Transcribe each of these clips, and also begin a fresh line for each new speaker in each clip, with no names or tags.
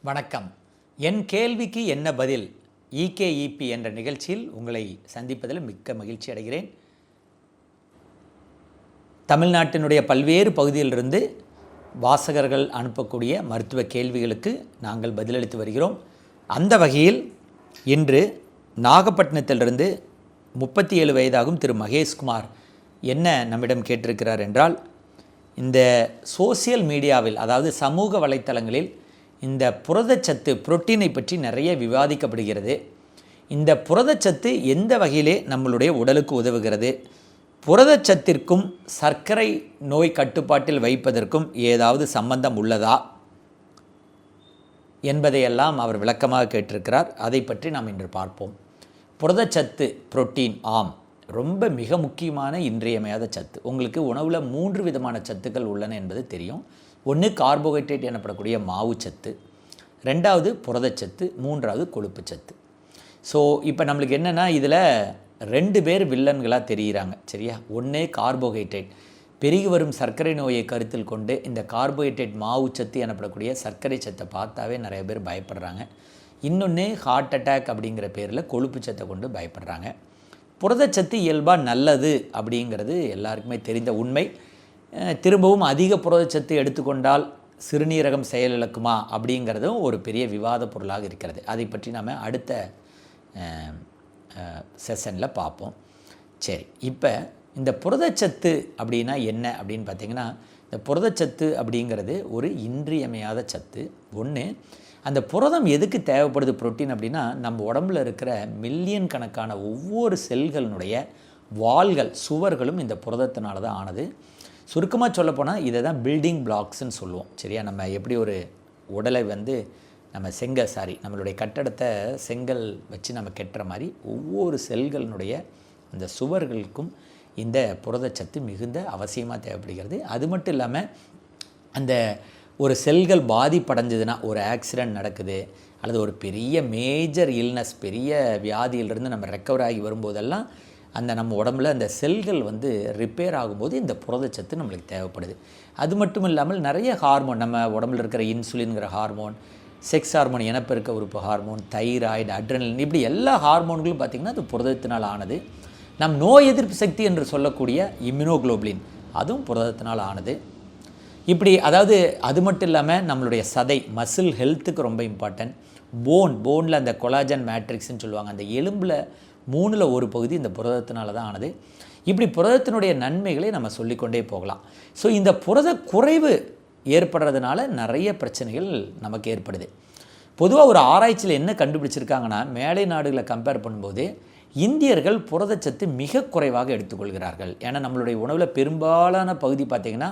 வணக்கம். என் கேள்விக்கு என்ன பதில் இகேஇபி என்ற நிகழ்ச்சியில் உங்களை சந்திப்பதில் மிக்க மகிழ்ச்சி அடைகிறேன். தமிழ்நாட்டினுடைய பல்வேறு பகுதியிலிருந்து வாசகர்கள் அனுப்பக்கூடிய மருத்துவ கேள்விகளுக்கு நாங்கள் பதிலளித்து வருகிறோம். அந்த வகையில் இன்று நாகப்பட்டினத்திலிருந்து 37 வயதாகும் திரு மகேஷ்குமார் என்ன நம்மிடம் கேட்டிருக்கிறார் என்றால், இந்த சோசியல் மீடியாவில், அதாவது சமூக வலைத்தளங்களில் இந்த புரதச்சத்து புரோட்டீனை பற்றி நிறைய விவாதிக்கப்படுகிறது. இந்த புரதச்சத்து எந்த வகையிலே நம்மளுடைய உடலுக்கு உதவுகிறது, புரதச்சத்திற்கும் சர்க்கரை நோய் கட்டுப்பாட்டில் வைப்பதற்கும் ஏதாவது சம்பந்தம் உள்ளதா என்பதையெல்லாம் அவர் விளக்கமாக கேட்டிருக்கிறார். அதை பற்றி நாம் இன்று பார்ப்போம். புரதச்சத்து புரோட்டீன் ரொம்ப மிக முக்கியமான இன்றியமையாத சத்து. உங்களுக்கு உணவில் 3 விதமான சத்துக்கள் உள்ளன என்பது தெரியும். ஒன்று கார்போஹைட்ரேட் எனப்படக்கூடிய மாவு சத்து, 2வது புரதச்சத்து, 3வது கொழுப்பு சத்து. ஸோ இப்போ நம்மளுக்கு என்னென்னா, இதில் 2 பேர் வில்லன்களாக தெரிகிறாங்க, சரியா? ஒன்று கார்போஹைட்ரேட். பெருகி வரும் சர்க்கரை நோயை கருத்தில் கொண்டு இந்த கார்போஹைட்ரேட் மாவு சத்து எனப்படக்கூடிய சர்க்கரை சத்தை பார்த்தாவே நிறைய பேர் பயப்படுறாங்க. இன்னொன்று ஹார்ட் அட்டாக் அப்படிங்கிற பேரில் கொழுப்பு சத்தை கொண்டு பயப்படுறாங்க. புரதச்சத்து இயல்பாக நல்லது அப்படிங்கிறது எல்லாருக்குமே தெரிந்த உண்மை. திரும்பவும் அதிக புரதச்சத்து எடுத்துக்கொண்டால் சிறுநீரகம் செயலிழக்குமா அப்படிங்கிறதும் ஒரு பெரிய விவாத பொருளாக இருக்கிறது. அதை பற்றி நாம் அடுத்த செஷனில் பார்ப்போம். சரி, இப்போ இந்த புரதச்சத்து அப்படின்னா என்ன அப்படின்னு பார்த்திங்கன்னா, இந்த புரதச்சத்து அப்படிங்கிறது ஒரு இன்றியமையாத சத்து. ஒன்று, அந்த புரதம் எதுக்கு தேவைப்படுது புரோட்டீன் அப்படின்னா, நம்ம உடம்புல இருக்கிற மில்லியன் கணக்கான ஒவ்வொரு செல்களினுடைய வால்கள், சுவர்களும் இந்த புரதத்தினால தான் ஆனது. சுருக்கமாக சொல்லப்போனால் இதை தான் பில்டிங் பிளாக்ஸ்ன்னு சொல்லுவோம், சரியா? நம்ம எப்படி ஒரு உடலை நம்ம நம்மளுடைய கட்டடத்தை செங்கல் வச்சு நம்ம கட்டுற மாதிரி ஒவ்வொரு செல்களினுடைய அந்த சுவர்களுக்கும் இந்த புரதச்சத்து மிகுந்த அவசியமாக தேவைப்படுகிறது. அது மட்டும் இல்லாமல், அந்த ஒரு செல்கள் பாதிப்படைஞ்சதுன்னா, ஒரு ஆக்சிடெண்ட் நடக்குது அல்லது ஒரு பெரிய மேஜர் இல்னஸ், பெரிய வியாதியிலிருந்து நம்ம ரெக்கவர் ஆகி வரும்போதெல்லாம் அந்த நம்ம உடம்புல அந்த செல்கள் ரிப்பேர் ஆகும்போது இந்த புரதச்சத்து நம்மளுக்கு தேவைப்படுது. அது மட்டும் இல்லாமல் நிறைய ஹார்மோன், நம்ம உடம்புல இருக்கிற இன்சுலின்கிற ஹார்மோன், செக்ஸ் ஹார்மோன், இனப்பெருக்க உறுப்பு ஹார்மோன், தைராய்டு, அட்ரினலின், இப்படி எல்லா ஹார்மோன்களும் பார்த்திங்கன்னா அது புரதத்தினால் ஆனது. நம் நோய் எதிர்ப்பு சக்தி என்று சொல்லக்கூடிய இம்யூனோகுளோபுலின், அதுவும் புரதத்தினால் ஆனது. இப்படி, அதாவது அது மட்டும் இல்லாமல் நம்மளுடைய சதை, மசில் ஹெல்த்துக்கு ரொம்ப இம்பார்ட்டன்ட். போனில் அந்த கொலாஜன் மேட்ரிக்ஸ்ன்னு சொல்லுவாங்க, அந்த எலும்பில் 3ல் 1 பகுதி இந்த புரதத்தினால தான் ஆனது. இப்படி புரதத்தினுடைய நன்மைகளை நம்ம சொல்லிக்கொண்டே போகலாம். ஸோ இந்த புரத குறைவு ஏற்படுறதுனால நிறைய பிரச்சனைகள் நமக்கு ஏற்படுது. பொதுவாக ஒரு ஆராய்ச்சியில் என்ன கண்டுபிடிச்சிருக்காங்கன்னா, மேலை நாடுகளை கம்பேர் பண்ணும்போது இந்தியர்கள் புரதச்சத்து மிக குறைவாக எடுத்துக்கொள்கிறார்கள். ஏன்னா நம்மளுடைய உணவில் பெரும்பாலான பகுதி பார்த்திங்கன்னா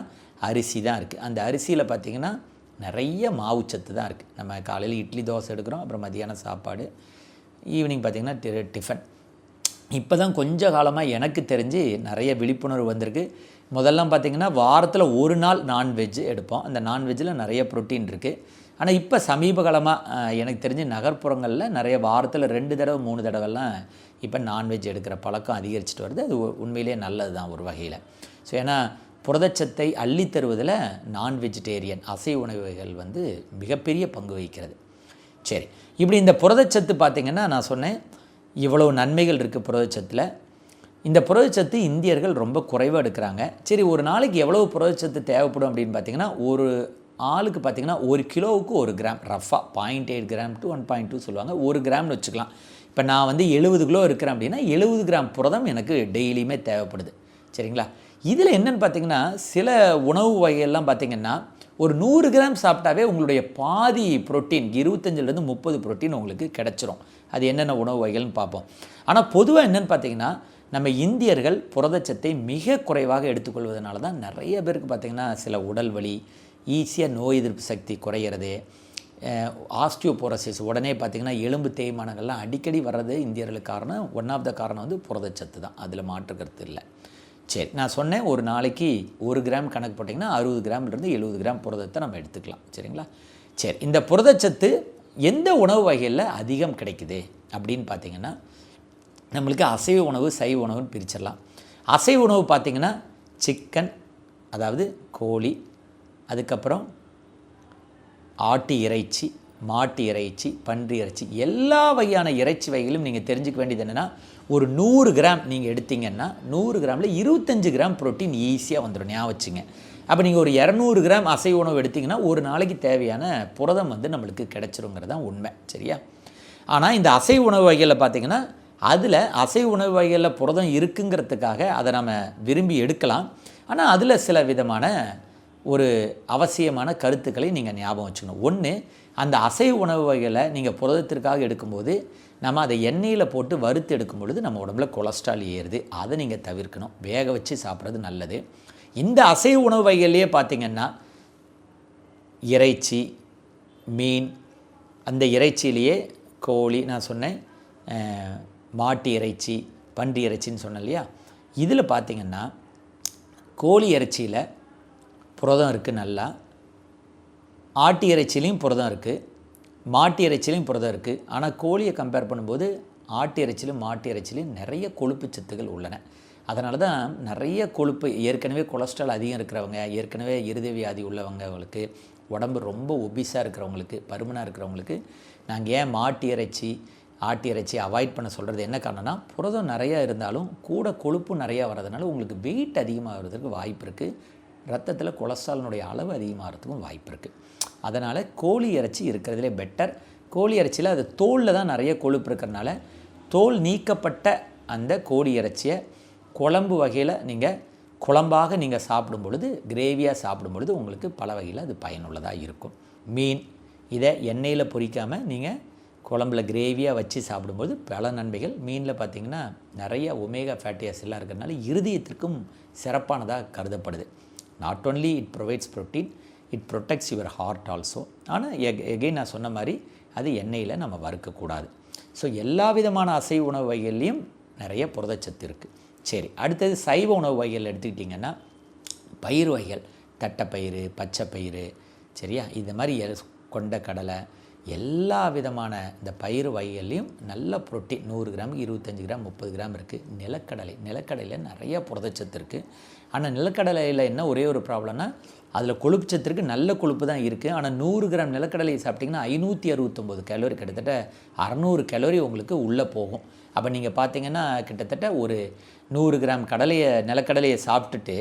அரிசி தான் இருக்குது. அந்த அரிசியில் பார்த்திங்கன்னா நிறைய மாவுச்சத்து தான் இருக்குது. நம்ம காலையில் இட்லி தோசை எடுக்கிறோம், அப்புறம் மதியானம் சாப்பாடு, ஈவினிங் பார்த்திங்கன்னா டிஃபன். இப்போ தான் கொஞ்ச காலமாக எனக்கு தெரிஞ்சு நிறைய விழிப்புணர்வு வந்திருக்கு. முதல்லாம் பார்த்திங்கன்னா வாரத்தில் 1 நாள் நான்வெஜ் எடுப்போம். அந்த நான்வெஜ்ஜில் நிறைய ப்ரோட்டீன் இருக்குது. ஆனால் இப்போ சமீப காலமாக எனக்கு தெரிஞ்சு நகர்ப்புறங்களில் நிறைய வாரத்தில் 2 தடவை 3 தடவைலாம் இப்போ நான்வெஜ் எடுக்கிற பழக்கம் அதிகரிச்சுட்டு வருது. அது உண்மையிலே நல்லது தான் ஒரு வகையில். ஸோ ஏன்னா புரதச்சத்தை அள்ளி தருவதில் நான் வெஜிடேரியன் அசைவ உணவுகள் மிகப்பெரிய பங்கு வகிக்கிறது. சரி, இப்படி இந்த புரதச்சத்து பார்த்திங்கன்னா, நான் சொன்னேன் இவ்வளவு நன்மைகள் இருக்குது புரதச்சத்தில். இந்த புரதச்சத்து இந்தியர்கள் ரொம்ப குறைவாக எடுக்கிறாங்க. சரி, ஒரு நாளைக்கு எவ்வளவு புரதச்சத்து தேவைப்படும் அப்படின்னு பார்த்திங்கன்னா, ஒரு ஆளுக்கு பார்த்திங்கன்னா 1 கிலோவுக்கு 1 கிராம், ரஃபாக 0.8 கிராம் டு 1.2 சொல்லுவாங்க, 1 கிராம்னு வச்சுக்கலாம். இப்போ நான் 70 கிலோ இருக்கிறேன் அப்படின்னா 70 கிராம் புரதம் எனக்கு டெய்லியுமே தேவைப்படுது, சரிங்களா? இதில் என்னென்னு பார்த்திங்கன்னா, சில உணவு வகைகள்லாம் பார்த்திங்கன்னா ஒரு 100 கிராம் சாப்பிட்டாவே உங்களுடைய பாதி புரோட்டீன், 25லேருந்து 30 புரோட்டீன் உங்களுக்கு கிடச்சிரும். அது என்னென்ன உணவு வகைகள்னு பார்ப்போம். ஆனால் பொதுவாக என்னென்னு பார்த்திங்கன்னா, நம்ம இந்தியர்கள் புரதச்சத்தை மிக குறைவாக எடுத்துக்கொள்வதனால தான் நிறைய பேருக்கு பார்த்திங்கன்னா சில உடல் வலி, ஈஸியாக நோய் எதிர்ப்பு சக்தி குறையிறது, ஆஸ்டியோபோரோசிஸ், உடனே பார்த்திங்கன்னா எலும்பு தேய்மானங்கள்லாம் அடிக்கடி வர்றது இந்தியர்களுக்கு காரணம். ஒன் ஆஃப் த காரணம் புரதச்சத்து தான், அதில் மாற்றுக்கிறது இல்லை. சரி, நான் சொன்னேன் ஒரு நாளைக்கு 1 கிராம் கணக்கு போட்டிங்கன்னா 60 கிராம்லேருந்து 70 கிராம் புரதத்தை நம்ம எடுத்துக்கலாம், சரிங்களா? சரி, இந்த புரதச்சத்து எந்த உணவு வகையில் அதிகம் கிடைக்குது அப்படின்னு பார்த்திங்கன்னா, நம்மளுக்கு அசைவ உணவு, சைவ உணவுன்னு பிரிச்சிடலாம். அசைவ உணவு பார்த்திங்கன்னா சிக்கன், அதாவது கோழி, அதுக்கப்புறம் ஆட்டு இறைச்சி, மாட்டு இறைச்சி, பன்றி இறைச்சி, எல்லா வகையான இறைச்சி வகைகளும் நீங்கள் தெரிஞ்சுக்க வேண்டியது என்னென்னா, ஒரு 100 கிராம் நீங்கள் எடுத்தீங்கன்னா 100 கிராமில் 25 கிராம் புரோட்டீன் ஈஸியாக வந்துடும். ஞாபகம் வச்சுங்க. அப்போ நீங்கள் ஒரு 200 கிராம் அசைவ உணவு எடுத்திங்கன்னா ஒரு நாளைக்கு தேவையான புரதம் வந்து நம்மளுக்கு கிடைச்சிருங்கிறது தான் உண்மை. சரியா? ஆனால் இந்த அசைவ உணவு வகைகளில் பார்த்திங்கன்னா அதில் அசைவ உணவு வகைகளில் புரதம் இருக்குங்கிறதுக்காக அதை நம்ம விரும்பி எடுக்கலாம். ஆனால் அதில் சில விதமான ஒரு அவசியமான கருத்துக்களை நீங்கள் ஞாபகம் வச்சுக்கணும். ஒன்று, அந்த அசைவ உணவு வகைகளை நீங்கள் புரதத்திற்காக எடுக்கும்போது நம்ம அதை எண்ணெயில் போட்டு வறுத்து எடுக்கும் பொழுது நம்ம உடம்புல கொலஸ்ட்ரால் ஏறுது. அதை நீங்கள் தவிர்க்கணும். வேக வச்சு சாப்பிட்றது நல்லது. இந்த அசைவ உணவு வகையிலேயே பார்த்திங்கன்னா இறைச்சி, மீன், அந்த இறைச்சியிலேயே கோழி, நான் சொன்னேன் மாட்டு இறைச்சி, பன்றி இறைச்சின்னு சொன்னேன் இல்லையா? இதில் பார்த்திங்கன்னா கோழி இறைச்சியில் புரதம் இருக்குது நல்லா, ஆட்டு இறைச்சிலையும் புரதம் இருக்குது, மாட்டு இறைச்சிலையும் புரதம் இருக்குது. ஆனால் கோழியை கம்பேர் பண்ணும்போது ஆட்டு இறைச்சிலும் மாட்டு இறைச்சிலையும் நிறைய கொழுப்பு சத்துக்கள் உள்ளன. அதனால தான் நிறைய கொழுப்பு, ஏற்கனவே கொலஸ்ட்ரால் அதிகம் இருக்கிறவங்க, ஏற்கனவே இருதய வியாதி உள்ளவங்களுக்கு, உடம்பு ரொம்ப ஒபிஸாக இருக்கிறவங்களுக்கு, பருமனாக இருக்கிறவங்களுக்கு நாங்கள் ஏன் மாட்டு இறைச்சி, ஆட்டு இறைச்சி அவாய்ட் பண்ண சொல்கிறது என்ன காரணம்னா, புரதம் நிறையா இருந்தாலும் கூட கொழுப்பு நிறையா வர்றதுனால உங்களுக்கு வெயிட் அதிகமாகிறதுக்கு வாய்ப்பு இருக்குது. ரத்தத்தில் கொலஸ்ட்ராலினுடைய அளவு அதிகமாகிறதுக்கும் வாய்ப்பு இருக்குது. அதனால் கோழி இறைச்சி இருக்கிறதுலே பெட்டர். கோழி இறைச்சியில் அது தோலில் தான் நிறைய கொழுப்பு இருக்கிறதுனால தோல் நீக்கப்பட்ட அந்த கோழி இறைச்சியை குழம்பு வகையில் நீங்கள் குழம்பாக நீங்கள் சாப்பிடும் பொழுது, கிரேவியாக சாப்பிடும் பொழுது உங்களுக்கு பல வகையில் அது பயனுள்ளதாக இருக்கும். மீன், இதை எண்ணெயில் பொரிக்காமல் நீங்கள் குழம்புல கிரேவியாக வச்சு சாப்பிடும்போது பல நன்மைகள். மீனில் பார்த்திங்கன்னா நிறைய ஒமேகா ஃபேட்டி ஆசிட்லாம் இருக்கிறதுனால இருதயத்திற்கும் சிறப்பானதாக கருதப்படுது. Not only it provides protein, it protects your heart also. ஆனால் எகெயின் நான் சொன்ன மாதிரி அது எண்ணெயில் நம்ம வறுக்கக்கூடாது. ஸோ எல்லா விதமான அசைவ உணவு வகைகள்லேயும் நிறைய புரதச்சத்து இருக்குது. சரி, அடுத்தது சைவ உணவு வகைகள் எடுத்துக்கிட்டிங்கன்னா பயிர் வகைகள், தட்டைப்பயிறு, பச்சைப்பயிறு, சரியா, இது மாதிரி கொண்டக்கடலை, எல்லா விதமான இந்த பயிர் வகைகள்லையும் நல்ல புரோட்டீன் 100 கிராம் 25 கிராம் 30 கிராம் இருக்குது. நிலக்கடலையில் நிறைய புரதச்சத்து இருக்குது. ஆனால் நிலக்கடலையில் என்ன ஒரே ஒரு ப்ராப்ளம்னா அதில் கொழுப்பு சத்து இருக்குது, நல்ல கொழுப்பு தான் இருக்குது. ஆனால் 100 கிராம் நிலக்கடலையை சாப்பிட்டிங்கன்னா 569 கேலோரி, கிட்டத்தட்ட 600 கேலோரி உங்களுக்கு உள்ளே போகும். அப்போ நீங்கள் பார்த்தீங்கன்னா கிட்டத்தட்ட ஒரு 100 கிராம் நிலக்கடலையை சாப்பிட்டுட்டு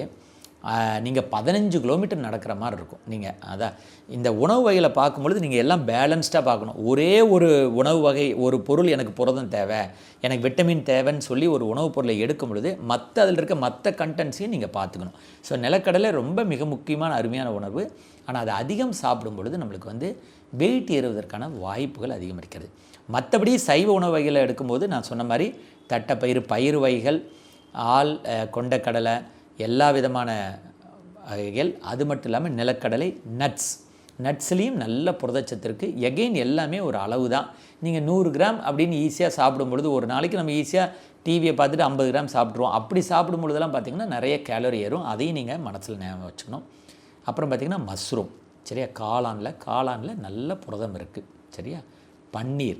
நீங்கள் 15 கிலோமீட்டர் நடக்கிற மாதிரி இருக்கும். நீங்கள் அதான் இந்த உணவு வகைகளை பார்க்கும்பொழுது நீங்கள் எல்லாம் பேலன்ஸ்டாக பார்க்கணும். ஒரே ஒரு உணவு வகை, ஒரு பொருள் எனக்கு புரதம் தேவை, எனக்கு விட்டமின் தேவைன்னு சொல்லி ஒரு உணவுப் பொருளை எடுக்கும் பொழுது அதில் இருக்க மற்ற கண்டென்ட்ஸையும் நீங்கள் பார்த்துக்கணும். ஸோ நிலக்கடலை ரொம்ப மிக முக்கியமான அருமையான உணவு. ஆனால் அது அதிகம் சாப்பிடும் பொழுது நம்மளுக்கு வந்து வெயிட் ஏறுவதற்கான வாய்ப்புகள் அதிகம் இருக்கிறது. மற்றபடி சைவ உணவு வகைகளை எடுக்கும்போது நான் சொன்ன மாதிரி தட்டைப்பயிறு, பயிர் வகைகள், கொண்டக்கடலை, எல்லா விதமான வகைகள், அது மட்டும் இல்லாமல் நிலக்கடலை, நட்ஸ்லேயும் நல்ல புரதச்சத்து இருக்குது. எகெயின் எல்லாமே ஒரு அளவு தான். நீங்கள் 100 கிராம் அப்படின்னு ஈஸியாக சாப்பிடும் பொழுது ஒரு நாளைக்கு நம்ம ஈஸியாக டிவியை பார்த்துட்டு 50 கிராம் சாப்பிட்ருவோம். அப்படி சாப்பிடும் பொழுதெல்லாம் பார்த்திங்கன்னா நிறைய கேலரி ஏறும். அதையும் நீங்கள் மனசில் ஞாபகம் வச்சுக்கணும். அப்புறம் பார்த்திங்கன்னா மஷ்ரூம், சரியா, காளானில் நல்ல புரதம் இருக்குது. சரியா, பன்னீர்,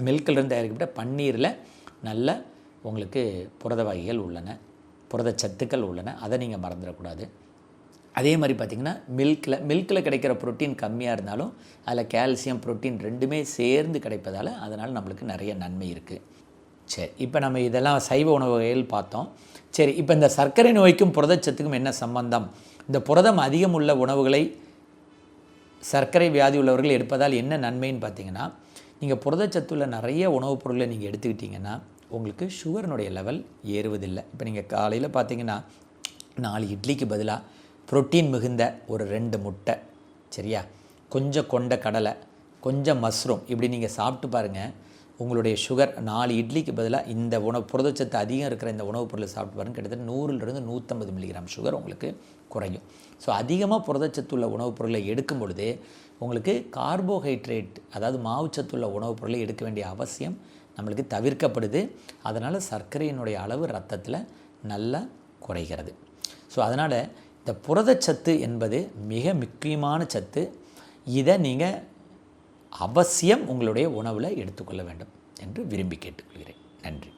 மில்கிலிருந்து தயாரிக்கப்பட்ட பன்னீரில் நல்ல உங்களுக்கு புரத வகைகள் உள்ளன, புரதச்சத்துக்கள் உள்ளன. அதை நீங்கள் மறந்துடக்கூடாது. அதே மாதிரி பார்த்திங்கன்னா மில்கில் கிடைக்கிற புரோட்டீன் கம்மியாக இருந்தாலும் அதில் கால்சியம், புரோட்டீன் ரெண்டுமே சேர்ந்து கிடைப்பதால் அதனால் நம்மளுக்கு நிறைய நன்மை இருக்குது. சரி, இப்போ நம்ம இதெல்லாம் சைவ உணவு வகைகள் பார்த்தோம். சரி, இப்போ இந்த சர்க்கரை நோய்க்கும் புரதச்சத்துக்கும் என்ன சம்பந்தம்? இந்த புரதம் அதிகம் உள்ள உணவுகளை சர்க்கரை வியாதி உள்ளவர்கள் எடுப்பதால் என்ன நன்மைன்னு பார்த்திங்கன்னா, நீங்கள் புரதச்சத்துள்ள நிறைய உணவுப் பொருட்களை நீங்கள் எடுத்துக்கிட்டிங்கன்னா உங்களுக்கு சுகரினுடைய லெவல் ஏறுவதில்லை. இப்போ நீங்கள் காலையில் பார்த்தீங்கன்னா 4 இட்லிக்கு பதிலாக புரோட்டீன் மிகுந்த ஒரு 2 முட்டை, சரியா, கொஞ்சம் கொண்ட கடலை, கொஞ்சம் மஷ்ரூம், இப்படி நீங்கள் சாப்பிட்டு பாருங்கள். உங்களுடைய சுகர் 4 இட்லிக்கு பதிலாக இந்த புரதச்சத்து அதிகம் இருக்கிற இந்த உணவுப் பொருளை சாப்பிட்டு பாருங்கள், கிட்டத்தட்ட 100லிருந்து 150 மில்லிகிராம் சுகர் உங்களுக்கு குறையும். ஸோ அதிகமாக புரதச்சத்துள்ள உணவுப் பொருளை எடுக்கும் பொழுது உங்களுக்கு கார்போஹைட்ரேட், அதாவது மாவுச்சத்துள்ள உணவுப் பொருளை எடுக்க வேண்டிய அவசியம் நம்மளுக்கு தவிர்க்கப்படுது. அதனால் சர்க்கரையினுடைய அளவு ரத்தத்தில் நல்லா குறைகிறது. ஸோ அதனால் இந்த புரதச்சத்து என்பது மிக முக்கியமான சத்து. இதை நீங்கள் அவசியம் உங்களுடைய உணவில் எடுத்துக்கொள்ள வேண்டும் என்று விரும்பி கேட்டுக்கொள்கிறேன். நன்றி.